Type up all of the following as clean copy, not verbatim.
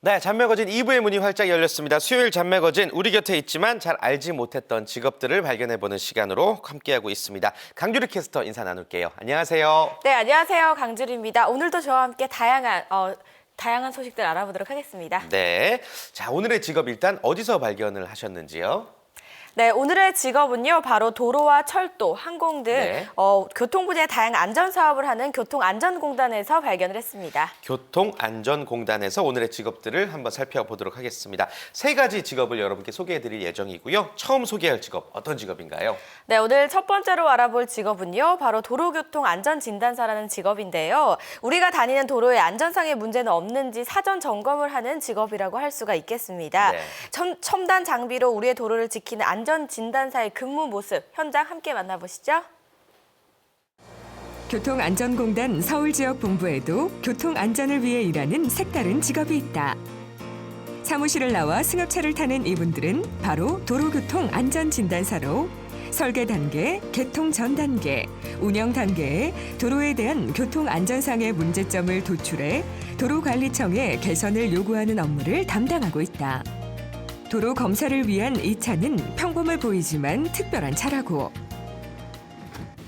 네, 잡매거진 2부의 문이 활짝 열렸습니다. 수요일 잡매거진 우리 곁에 있지만 잘 알지 못했던 직업들을 발견해보는 시간으로 함께하고 있습니다. 강주리 캐스터 인사 나눌게요. 안녕하세요. 네, 안녕하세요. 강주리입니다. 오늘도 저와 함께 다양한 소식들 알아보도록 하겠습니다. 네, 자 오늘의 직업 일단 어디서 발견을 하셨는지요? 네, 오늘의 직업은요, 바로 도로와 철도, 항공 등 네. 교통 분야의 다양한 안전 사업을 하는 교통안전공단에서 발견을 했습니다. 교통안전공단에서 오늘의 직업들을 한번 살펴보도록 하겠습니다. 세 가지 직업을 여러분께 소개해드릴 예정이고요. 처음 소개할 직업 어떤 직업인가요? 네, 오늘 첫 번째로 알아볼 직업은요, 바로 도로교통안전진단사라는 직업인데요. 우리가 다니는 도로에 안전상의 문제는 없는지 사전 점검을 하는 직업이라고 할 수가 있겠습니다. 네. 첨단 장비로 우리의 도로를 지키는 안전진단사의 근무 모습, 현장 함께 만나보시죠. 교통안전공단 서울지역본부에도 교통안전을 위해 일하는 색다른 직업이 있다. 사무실을 나와 승합차를 타는 이분들은 바로 도로교통안전진단사로 설계 단계, 개통 전 단계, 운영 단계에 도로에 대한 교통안전상의 문제점을 도출해 도로관리청에 개선을 요구하는 업무를 담당하고 있다. 도로 검사를 위한 이 차는 평범해 보이지만 특별한 차라고.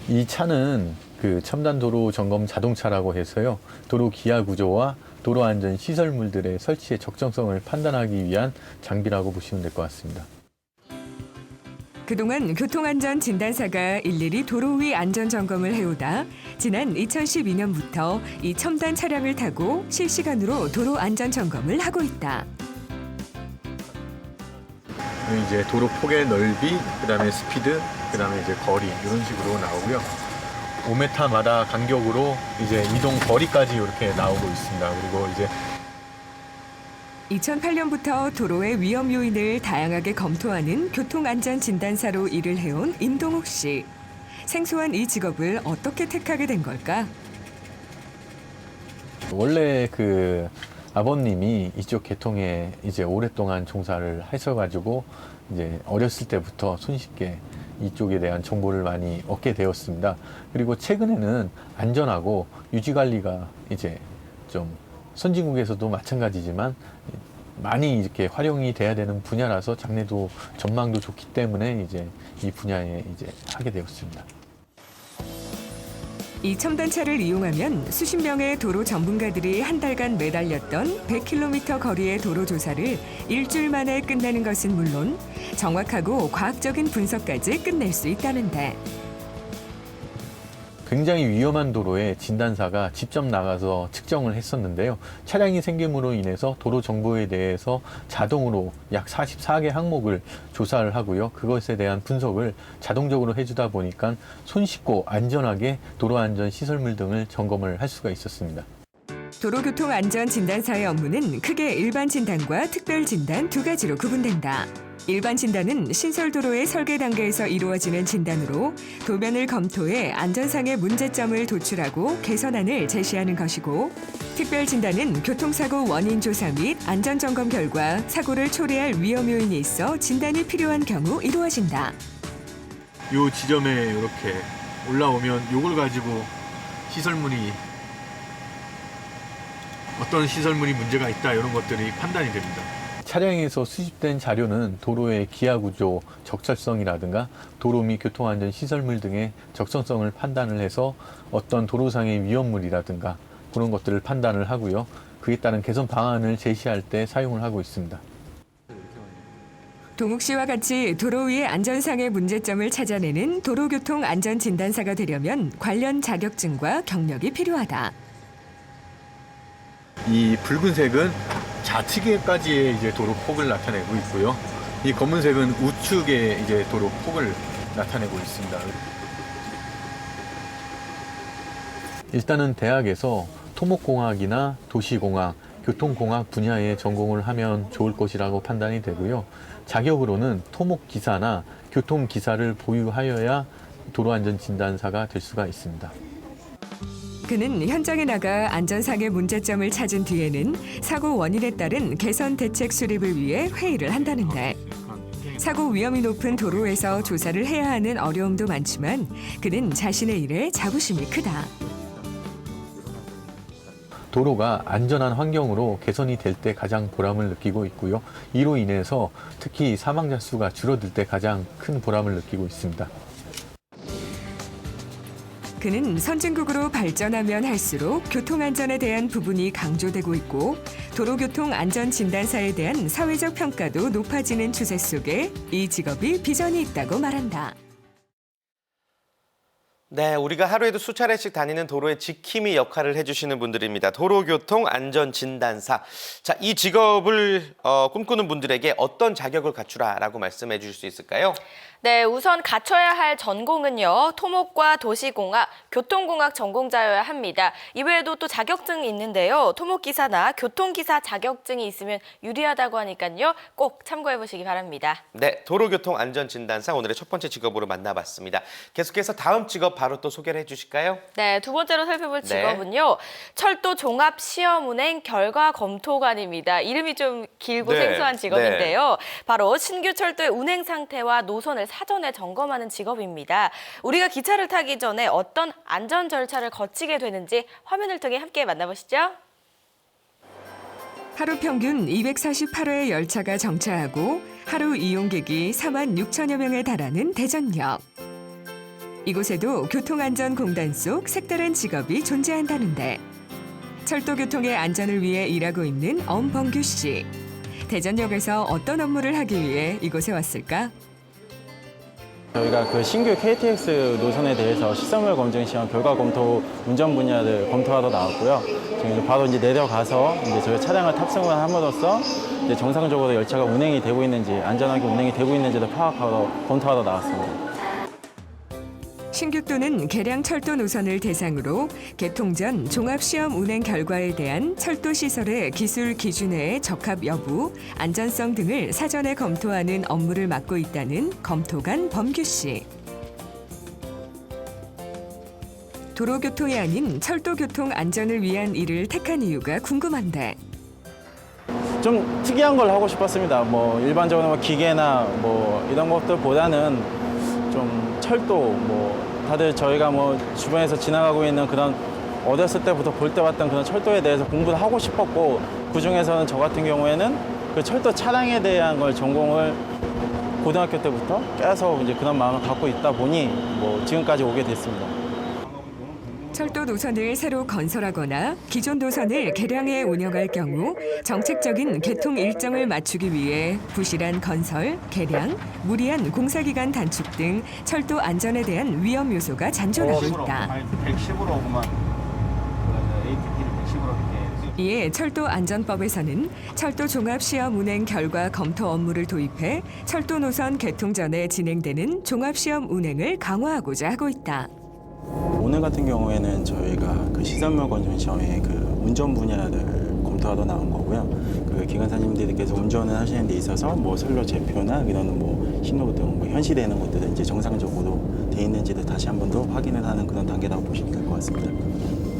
이 차는 그 첨단 도로 점검 자동차라고 해서요. 도로 기하 구조와 도로 안전 시설물들의 설치의 적정성을 판단하기 위한 장비라고 보시면 될 것 같습니다. 그동안 교통안전진단사가 일일이 도로 위 안전점검을 해오다 지난 2012년부터 이 첨단 차량을 타고 실시간으로 도로 안전점검을 하고 있다. 이제 도로 폭의 넓이, 그다음에 스피드, 그다음에 이제 거리 이런 식으로 나오고요. 5m마다 간격으로 이제 이동 거리까지 이렇게 나오고 있습니다. 그리고 이제 2008년부터 도로의 위험 요인을 다양하게 검토하는 교통안전진단사로 일을 해온 임동욱 씨. 생소한 이 직업을 어떻게 택하게 된 걸까? 원래 그 아버님이 이쪽 계통에 이제 오랫동안 종사를 하셔가지고 이제 어렸을 때부터 손쉽게 이쪽에 대한 정보를 많이 얻게 되었습니다. 그리고 최근에는 안전하고 유지 관리가 이제 좀 선진국에서도 마찬가지지만 많이 이렇게 활용이 돼야 되는 분야라서 장래도 전망도 좋기 때문에 이제 이 분야에 이제 하게 되었습니다. 이 첨단차를 이용하면 수십 명의 도로 전문가들이 한 달간 매달렸던 100km 거리의 도로 조사를 일주일 만에 끝내는 것은 물론 정확하고 과학적인 분석까지 끝낼 수 있다는데. 굉장히 위험한 도로에 진단사가 직접 나가서 측정을 했었는데요. 차량이 생김으로 인해서 도로 정보에 대해서 자동으로 약 44개 항목을 조사를 하고요. 그것에 대한 분석을 자동적으로 해주다 보니까 손쉽고 안전하게 도로안전 시설물 등을 점검을 할 수가 있었습니다. 도로교통안전진단사의 업무는 크게 일반 진단과 특별 진단 두 가지로 구분된다. 일반 진단은 신설도로의 설계 단계에서 이루어지는 진단으로 도면을 검토해 안전상의 문제점을 도출하고 개선안을 제시하는 것이고, 특별 진단은 교통사고 원인 조사 및 안전점검 결과 사고를 초래할 위험 요인이 있어 진단이 필요한 경우 이루어진다. 이 지점에 이렇게 올라오면 이걸 가지고 어떤 시설물이 문제가 있다 이런 것들이 판단이 됩니다. 차량에서 수집된 자료는 도로의 기하 구조, 적절성이라든가 도로 및 교통안전 시설물 등의 적정성을 판단을 해서 어떤 도로상의 위험물이라든가 그런 것들을 판단을 하고요. 그에 따른 개선 방안을 제시할 때 사용을 하고 있습니다. 동욱 씨와 같이 도로 위의 안전상의 문제점을 찾아내는 도로교통안전진단사가 되려면 관련 자격증과 경력이 필요하다. 이 붉은색은 좌측에까지의 이제 도로 폭을 나타내고 있고요. 이 검은색은 우측의 이제 도로 폭을 나타내고 있습니다. 일단은 대학에서 토목공학이나 도시공학, 교통공학 분야에 전공을 하면 좋을 것이라고 판단이 되고요. 자격으로는 토목기사나 교통기사를 보유하여야 도로안전진단사가 될 수가 있습니다. 그는 현장에 나가 안전상의 문제점을 찾은 뒤에는 사고 원인에 따른 개선 대책 수립을 위해 회의를 한다는데, 사고 위험이 높은 도로에서 조사를 해야 하는 어려움도 많지만 그는 자신의 일에 자부심이 크다. 도로가 안전한 환경으로 개선이 될 때 가장 보람을 느끼고 있고요. 이로 인해서 특히 사망자 수가 줄어들 때 가장 큰 보람을 느끼고 있습니다. 그는 선진국으로 발전하면 할수록 교통안전에 대한 부분이 강조되고 있고 도로교통안전진단사에 대한 사회적 평가도 높아지는 추세 속에 이 직업이 비전이 있다고 말한다. 네, 우리가 하루에도 수차례씩 다니는 도로의 지킴이 역할을 해주시는 분들입니다. 도로교통안전진단사. 자, 이 직업을 꿈꾸는 분들에게 어떤 자격을 갖추라라고 말씀해 주실 수 있을까요? 네, 우선 갖춰야 할 전공은요. 토목과 도시공학, 교통공학 전공자여야 합니다. 이외에도 또 자격증이 있는데요. 토목기사나 교통기사 자격증이 있으면 유리하다고 하니까요. 꼭 참고해 보시기 바랍니다. 네, 도로교통안전진단사 오늘의 첫 번째 직업으로 만나봤습니다. 계속해서 다음 직업 바로 또 소개를 해주실까요? 네, 두 번째로 살펴볼 네. 직업은요. 철도 종합시험운행 결과검토관입니다. 이름이 좀 길고 네, 생소한 직업인데요. 바로 신규 철도의 운행 상태와 노선을 사전에 점검하는 직업입니다. 우리가 기차를 타기 전에 어떤 안전 절차를 거치게 되는지 화면을 통해 함께 만나보시죠. 하루 평균 248회의 열차가 정차하고 하루 이용객이 4만 6천여 명에 달하는 대전역. 이곳에도 교통안전공단 속 색다른 직업이 존재한다는데 철도교통의 안전을 위해 일하고 있는 엄범규 씨. 대전역에서 어떤 업무를 하기 위해 이곳에 왔을까? 저희가 그 신규 KTX 노선에 대해서 시설물 검증 시험 결과 검토 운전 분야를 검토하러 나왔고요. 지금 이제 바로 이제 내려가서 이제 저희 차량을 탑승을 함으로써 이제 정상적으로 열차가 운행이 되고 있는지 안전하게 운행이 되고 있는지를 파악하러 검토하러 나왔습니다. 신규도는 개량 철도 노선을 대상으로 개통 전 종합시험 운행 결과에 대한 철도 시설의 기술 기준에 적합 여부, 안전성 등을 사전에 검토하는 업무를 맡고 있다는 검토관 범규 씨. 도로교통이 아닌 철도교통 안전을 위한 일을 택한 이유가 궁금한데. 좀 특이한 걸 하고 싶었습니다. 뭐 일반적으로 뭐 기계나 뭐 이런 것들보다는 좀 철도 뭐 다들 저희가 뭐 주변에서 지나가고 있는 그런 어렸을 때부터 볼 때 봤던 그런 철도에 대해서 공부를 하고 싶었고 그 중에서는 저 같은 경우에는 그 철도 차량에 대한 걸 전공을 고등학교 때부터 계속 이제 그런 마음을 갖고 있다 보니 뭐 지금까지 오게 됐습니다. 철도 노선을 새로 건설하거나 기존 노선을 개량해 운영할 경우 정책적인 개통 일정을 맞추기 위해 부실한 건설, 개량, 무리한 공사기간 단축 등 철도 안전에 대한 위험 요소가 잔존하고 있다. 110으로 오구만. ATP를 110으로 이렇게. 이에 철도안전법에서는 철도 종합시험 운행 결과 검토 업무를 도입해 철도 노선 개통 전에 진행되는 종합시험 운행을 강화하고자 하고 있다. 오늘 같은 경우에는 저희가 그 시설물 검증 시험에 그 운전 분야를 검토하러 나온 거고요. 그 기관사님들께서 운전을 하시는 데 있어서 뭐 선로 제표나 이런 뭐 신호등, 뭐 현시되는 것들은 이제 정상적으로 돼 있는지를 다시 한 번 더 확인을 하는 그런 단계라고 보시면 될 것 같습니다.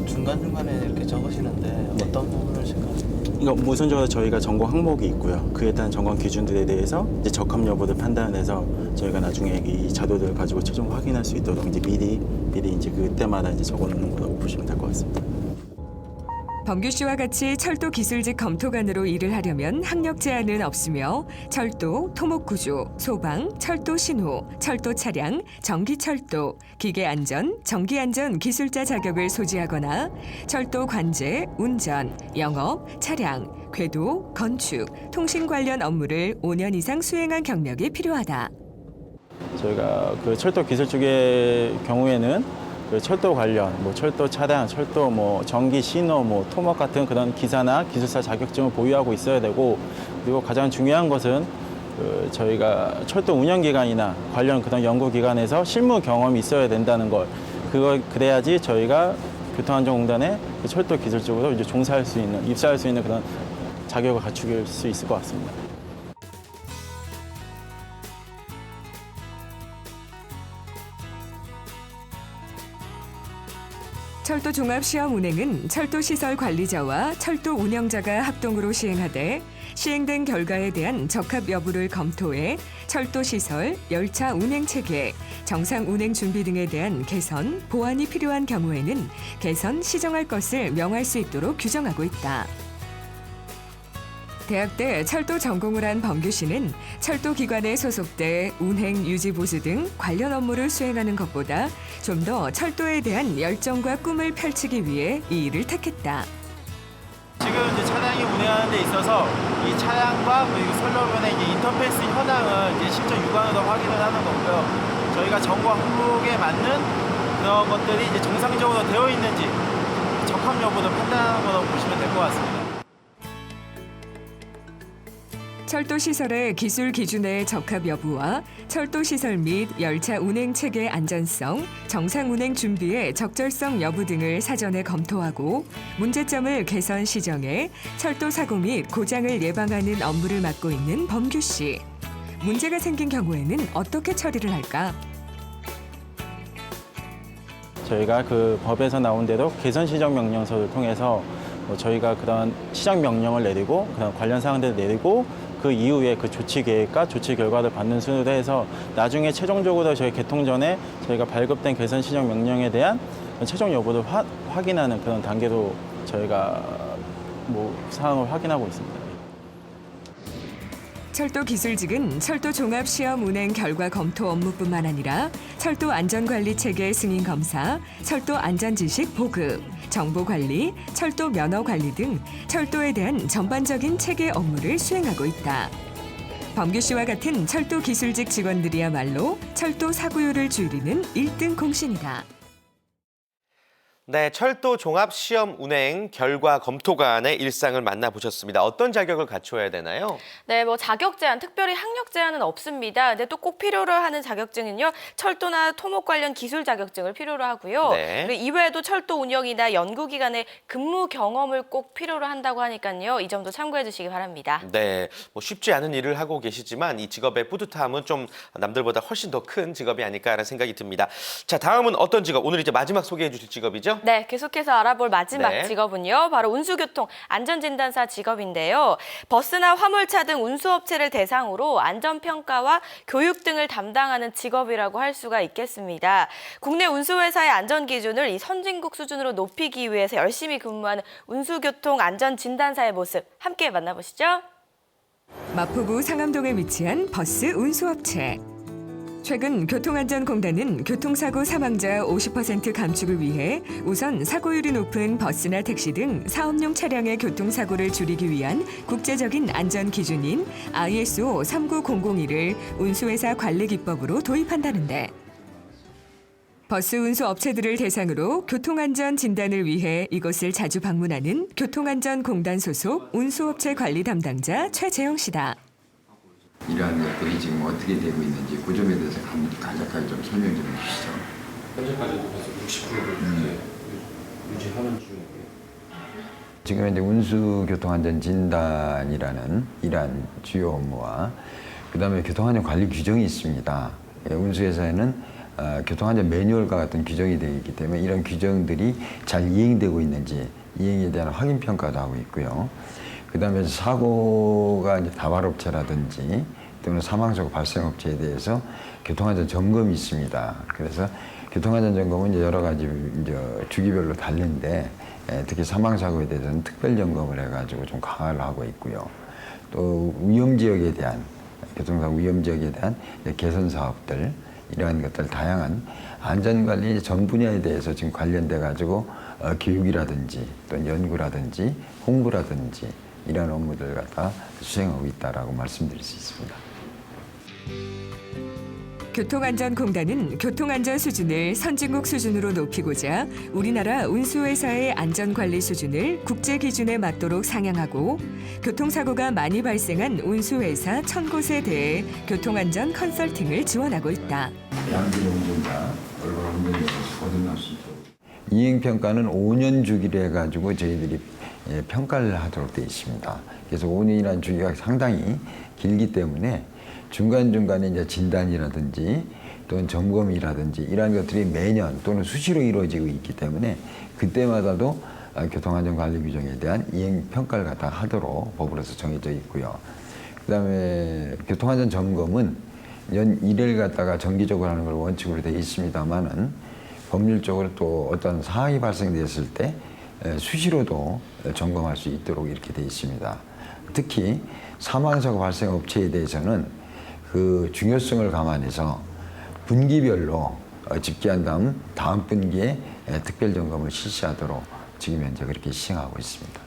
중간중간에 이렇게 적으시는데 어떤 부분을 생각하세요? 그러니까 우선적으로 저희가 전공 항목이 있고요. 그에 따른 점검 기준들에 대해서 이제 적합 여부를 판단해서 저희가 나중에 이 자료들을 가지고 최종 확인할 수 있도록 이제 미리 이제 그때마다 이제 적어놓는 거라고 보시면 될 것 같습니다. 범규 씨와 같이 철도 기술직 검토관으로 일을 하려면 학력 제한은 없으며 철도, 토목구조, 소방, 철도 신호, 철도 차량, 전기철도, 기계안전, 전기안전 기술자 자격을 소지하거나 철도 관제, 운전, 영업, 차량, 궤도, 건축, 통신 관련 업무를 5년 이상 수행한 경력이 필요하다. 저희가 그 철도 기술 쪽의 경우에는 그 철도 관련, 뭐 철도 차량, 철도 뭐 전기 신호, 뭐 토목 같은 그런 기사나 기술사 자격증을 보유하고 있어야 되고, 그리고 가장 중요한 것은 그 저희가 철도 운영 기관이나 관련 그런 연구 기관에서 실무 경험이 있어야 된다는 걸, 그래야지 저희가 교통안전공단에 그 철도 기술 쪽으로 이제 종사할 수 있는, 입사할 수 있는 그런 자격을 갖추길 수 있을 것 같습니다. 철도 종합시험 운행은 철도 시설 관리자와 철도 운영자가 합동으로 시행하되 시행된 결과에 대한 적합 여부를 검토해 철도 시설, 열차 운행 체계, 정상 운행 준비 등에 대한 개선, 보완이 필요한 경우에는 개선, 시정할 것을 명할 수 있도록 규정하고 있다. 대학때 철도 전공을 한 범규 씨는 철도 기관에 소속돼 운행, 유지 보수 등 관련 업무를 수행하는 것보다 좀 더 철도에 대한 열정과 꿈을 펼치기 위해 이 일을 택했다. 지금 이제 차량이 운행하는 데 있어서 이 차량과 그리고 선로변의 이제 인터페이스 현황을 이제 실제 육안으로 확인을 하는 거고요. 저희가 전국 항목에 맞는 그런 것들이 이제 정상적으로 되어 있는지 적합 여부를 판단하는 거라고 보시면 될 것 같습니다. 철도 시설의 기술 기준의 적합 여부와 철도 시설 및 열차 운행 체계 안전성, 정상 운행 준비의 적절성 여부 등을 사전에 검토하고 문제점을 개선 시정해 철도 사고 및 고장을 예방하는 업무를 맡고 있는 범규 씨. 문제가 생긴 경우에는 어떻게 처리를 할까? 저희가 그 법에서 나온 대로 개선 시정 명령서를 통해서 저희가 그런 시정 명령을 내리고 그런 관련 사항들을 내리고 그 이후에 그 조치 계획과 조치 결과를 받는 순으로 해서 나중에 최종적으로 저희 개통 전에 저희가 발급된 개선 시정 명령에 대한 최종 여부를 확인하는 그런 단계로 저희가 사항을 확인하고 있습니다. 철도 기술직은 철도 종합 시험 운행 결과 검토 업무뿐만 아니라 철도 안전관리 체계 승인 검사, 철도 안전 지식 보급, 정보 관리, 철도 면허 관리 등 철도에 대한 전반적인 체계 업무를 수행하고 있다. 범규 씨와 같은 철도 기술직 직원들이야말로 철도 사고율을 줄이는 1등 공신이다. 네, 철도 종합 시험 운행 결과 검토관의 일상을 만나보셨습니다. 어떤 자격을 갖춰야 되나요? 네, 자격 제한, 특별히 학력 제한은 없습니다. 근데 또 꼭 필요로 하는 자격증은요, 철도나 토목 관련 기술 자격증을 필요로 하고요. 네. 그리고 이외에도 철도 운영이나 연구기관의 근무 경험을 꼭 필요로 한다고 하니까요, 이 점도 참고해 주시기 바랍니다. 네, 쉽지 않은 일을 하고 계시지만 이 직업의 뿌듯함은 좀 남들보다 훨씬 더 큰 직업이 아닐까라는 생각이 듭니다. 자, 다음은 어떤 직업? 오늘 이제 마지막 소개해 주실 직업이죠? 네, 계속해서 알아볼 마지막 네. 직업은요, 바로 운수교통 안전진단사 직업인데요. 버스나 화물차 등 운수업체를 대상으로 안전평가와 교육 등을 담당하는 직업이라고 할 수가 있겠습니다. 국내 운수회사의 안전기준을 이 선진국 수준으로 높이기 위해서 열심히 근무하는 운수교통 안전진단사의 모습 함께 만나보시죠. 마포구 상암동에 위치한 버스 운수업체. 최근 교통안전공단은 교통사고 사망자 50% 감축을 위해 우선 사고율이 높은 버스나 택시 등 사업용 차량의 교통사고를 줄이기 위한 국제적인 안전기준인 ISO 39001을 운수회사 관리기법으로 도입한다는데, 버스 운수 업체들을 대상으로 교통안전 진단을 위해 이곳을 자주 방문하는 교통안전공단 소속 운수업체 관리 담당자 최재영 씨다. 이러한 것들이 지금 어떻게 되고 있는지 그 점에 대해서 간략하게 좀 설명 좀 해주시죠. 현재까지도 벌써 60%를 유지하는 중이고요. 지금 이제 운수교통안전진단이라는 이러한 주요 업무와 그다음에 교통안전관리 규정이 있습니다. 운수회사에는 교통안전 매뉴얼과 같은 규정이 되어 있기 때문에 이런 규정들이 잘 이행되고 있는지 이행에 대한 확인 평가도 하고 있고요. 그다음에 사고가 이제 다발업체라든지 또는 사망사고 발생업체에 대해서 교통안전 점검이 있습니다. 그래서 교통안전 점검은 이제 여러 가지 이제 주기별로 다른데 특히 사망사고에 대해서는 특별 점검을 해가지고 좀 강화를 하고 있고요. 또 위험 지역에 대한 교통사고 위험 지역에 대한 개선 사업들 이러한 것들 다양한 안전관리 전 분야에 대해서 지금 관련돼 가지고 교육이라든지 또 연구라든지 홍보라든지 이런 업무들을 갖다 수행하고 있다라고 말씀드릴 수 있습니다. 교통안전공단은 교통안전 수준을 선진국 수준으로 높이고자 우리나라 운수회사의 안전관리 수준을 국제 기준에 맞도록 상향하고 교통사고가 많이 발생한 운수회사 1000곳에 대해 교통안전 컨설팅을 지원하고 있다. 양질 운전자, 올바른 운전에 대해서 거듭날 수 있도록. 이행평가는 5년 주기로 해가지고 저희들이 평가를 하도록 되어 있습니다. 그래서 5년이라는 주기가 상당히 길기 때문에 중간중간에 이제 진단이라든지 또는 점검이라든지 이러한 것들이 매년 또는 수시로 이루어지고 있기 때문에 그때마다도 교통안전관리 규정에 대한 이행 평가를 갖다 하도록 법으로서 정해져 있고요. 그다음에 교통안전 점검은 연 1회를 갖다가 정기적으로 하는 걸 원칙으로 되어 있습니다만은 법률적으로 또 어떤 사항이 발생됐을 때 수시로도 점검할 수 있도록 이렇게 되어 있습니다. 특히 사망사고 발생 업체에 대해서는 그 중요성을 감안해서 분기별로 집계한 다음 분기에 특별 점검을 실시하도록 지금 현재 그렇게 시행하고 있습니다.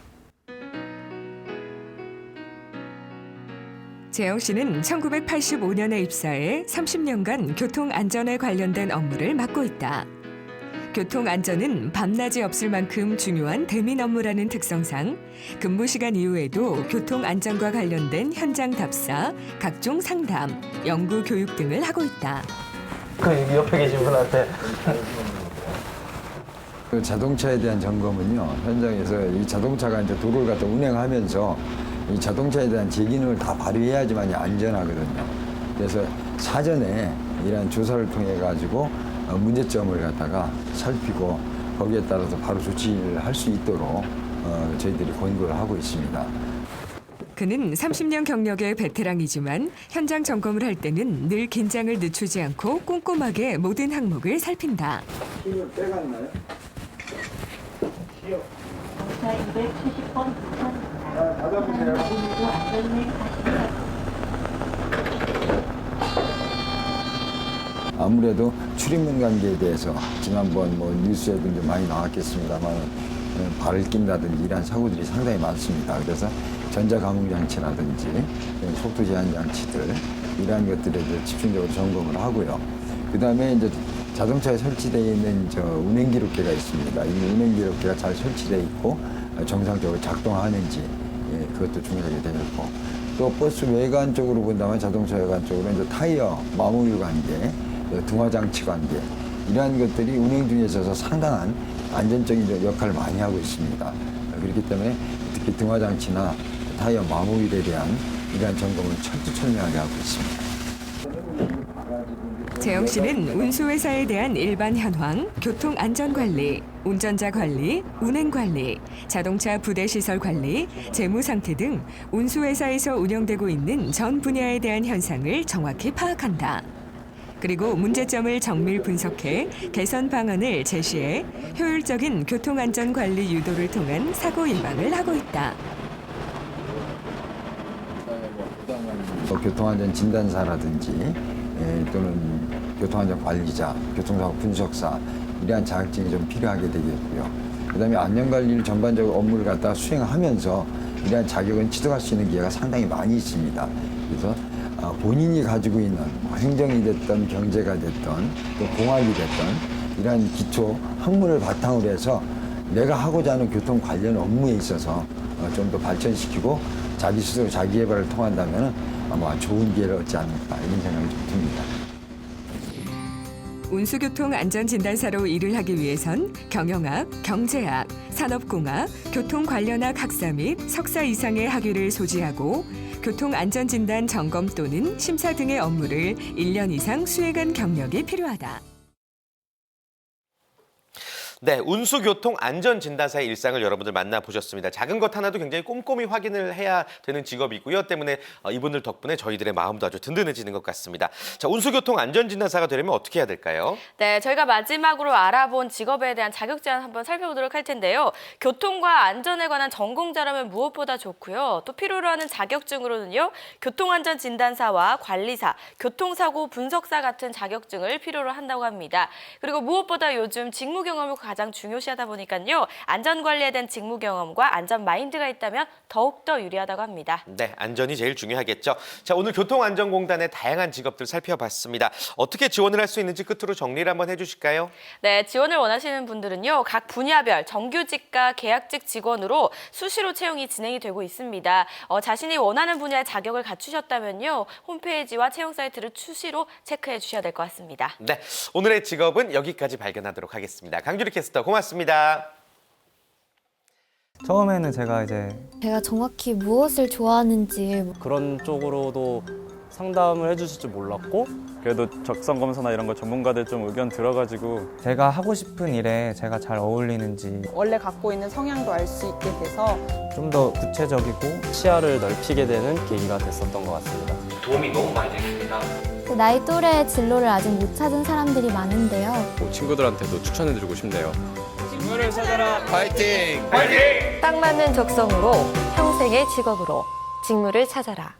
재영 씨는 1985년에 입사해 30년간 교통안전에 관련된 업무를 맡고 있다. 교통안전은 밤낮이 없을 만큼 중요한 대민 업무라는 특성상 근무 시간 이후에도 교통안전과 관련된 현장 답사, 각종 상담, 연구 교육 등을 하고 있다. 그 옆에 계신 분한테 그 자동차에 대한 점검은요, 현장에서 이 자동차가 이제 도로를 갖다 운행하면서 이 자동차에 대한 제 기능을 다 발휘해야지만 안전하거든요. 그래서 사전에 이러한 조사를 통해 가지고 문제점을 갖다가 살피고 거기에 따라서 바로 조치를 할 수 있도록 저희들이 권고를 하고 있습니다. 그는 30년 경력의 베테랑이지만 현장 점검을 할 때는 늘 긴장을 늦추지 않고 꼼꼼하게 모든 항목을 살핀다. 힘을 빼갔나요? 270번 부산 안전운행 가시면 아무래도 출입문 관계에 대해서 지난번 뭐 뉴스에도 많이 나왔겠습니다만 발을 낀다든지 이러한 사고들이 상당히 많습니다. 그래서 전자감응장치라든지 속도 제한 장치들 이러한 것들에 대해 집중적으로 점검을 하고요. 그 다음에 이제 자동차에 설치되어 있는 운행 기록계가 있습니다. 이 운행 기록계가 잘 설치되어 있고 정상적으로 작동하는지 그것도 중요하게 되겠고, 또 버스 외관 쪽으로 본다면 자동차 외관 쪽으로 이제 타이어 마모유 관계, 등화 장치 관계 이러한 것들이 운행 중에 있어서 상당한 안전적인 역할을 많이 하고 있습니다. 그렇기 때문에 특히 등화 장치나 타이어 마모율에 대한 이러한 점검을 철두철미하게 하고 있습니다. 재영 씨는 운수회사에 대한 일반 현황, 교통안전관리, 운전자 관리, 운행관리, 자동차 부대시설 관리, 재무 상태 등 운수회사에서 운영되고 있는 전 분야에 대한 현상을 정확히 파악한다. 그리고 문제점을 정밀 분석해 개선 방안을 제시해 효율적인 교통안전관리 유도를 통한 사고 예방을 하고 있다. 교통안전 진단사라든지 또는 교통안전 관리자, 교통사고 분석사 이러한 자격증이 좀 필요하게 되겠고요. 그다음에 안전관리를 전반적으로 업무를 갖다 수행하면서 이러한 자격은 취득할 수 있는 기회가 상당히 많이 있습니다. 그래서 본인이 가지고 있는 행정이 됐던 경제가 됐던 또 공학이 됐던 이러한 기초 학문을 바탕으로 해서 내가 하고자 하는 교통 관련 업무에 있어서 좀 더 발전시키고 자기 스스로 자기 개발을 통한다면 아마 좋은 기회를 얻지 않을까 이런 생각이 좀 듭니다. 운수교통안전진단사로 일을 하기 위해선 경영학, 경제학, 산업공학, 교통관련학 학사 및 석사 이상의 학위를 소지하고 교통안전진단 점검 또는 심사 등의 업무를 1년 이상 수행한 경력이 필요하다. 네, 운수교통안전진단사의 일상을 여러분들 만나보셨습니다. 작은 것 하나도 굉장히 꼼꼼히 확인을 해야 되는 직업이고요. 때문에 이분들 덕분에 저희들의 마음도 아주 든든해지는 것 같습니다. 자, 운수교통안전진단사가 되려면 어떻게 해야 될까요? 네, 저희가 마지막으로 알아본 직업에 대한 자격 제한 한번 살펴보도록 할 텐데요. 교통과 안전에 관한 전공자라면 무엇보다 좋고요. 또 필요로 하는 자격증으로는요. 교통안전진단사와 관리사, 교통사고 분석사 같은 자격증을 필요로 한다고 합니다. 그리고 무엇보다 요즘 직무 경험을 가장 중요시하다 보니까요. 안전관리에 대한 직무 경험과 안전 마인드가 있다면 더욱더 유리하다고 합니다. 네, 안전이 제일 중요하겠죠. 자, 오늘 교통안전공단의 다양한 직업들 살펴봤습니다. 어떻게 지원을 할 수 있는지 끝으로 정리를 한번 해주실까요? 네, 지원을 원하시는 분들은요. 각 분야별 정규직과 계약직 직원으로 수시로 채용이 진행이 되고 있습니다. 자신이 원하는 분야의 자격을 갖추셨다면요. 홈페이지와 채용 사이트를 수시로 체크해 주셔야 될 것 같습니다. 네, 오늘의 직업은 여기까지 발견하도록 하겠습니다. 강주리 캐스터 고맙습니다. 처음에는 제가 정확히 무엇을 좋아하는지 그런 쪽으로도 상담을 해주실 줄 몰랐고 그래도 적성검사나 이런 거 전문가들 좀 의견 들어가지고 제가 하고 싶은 일에 제가 잘 어울리는지 원래 갖고 있는 성향도 알 수 있게 돼서 좀 더 구체적이고 시야를 넓히게 되는 계기가 됐었던 것 같습니다. 도움이 너무 많이 됐습니다. 나이 또래의 진로를 아직 못 찾은 사람들이 많은데요. 친구들한테도 추천해드리고 싶네요. 직무를 찾아라. 파이팅! 딱 맞는 적성으로 평생의 직업으로 직무를 찾아라.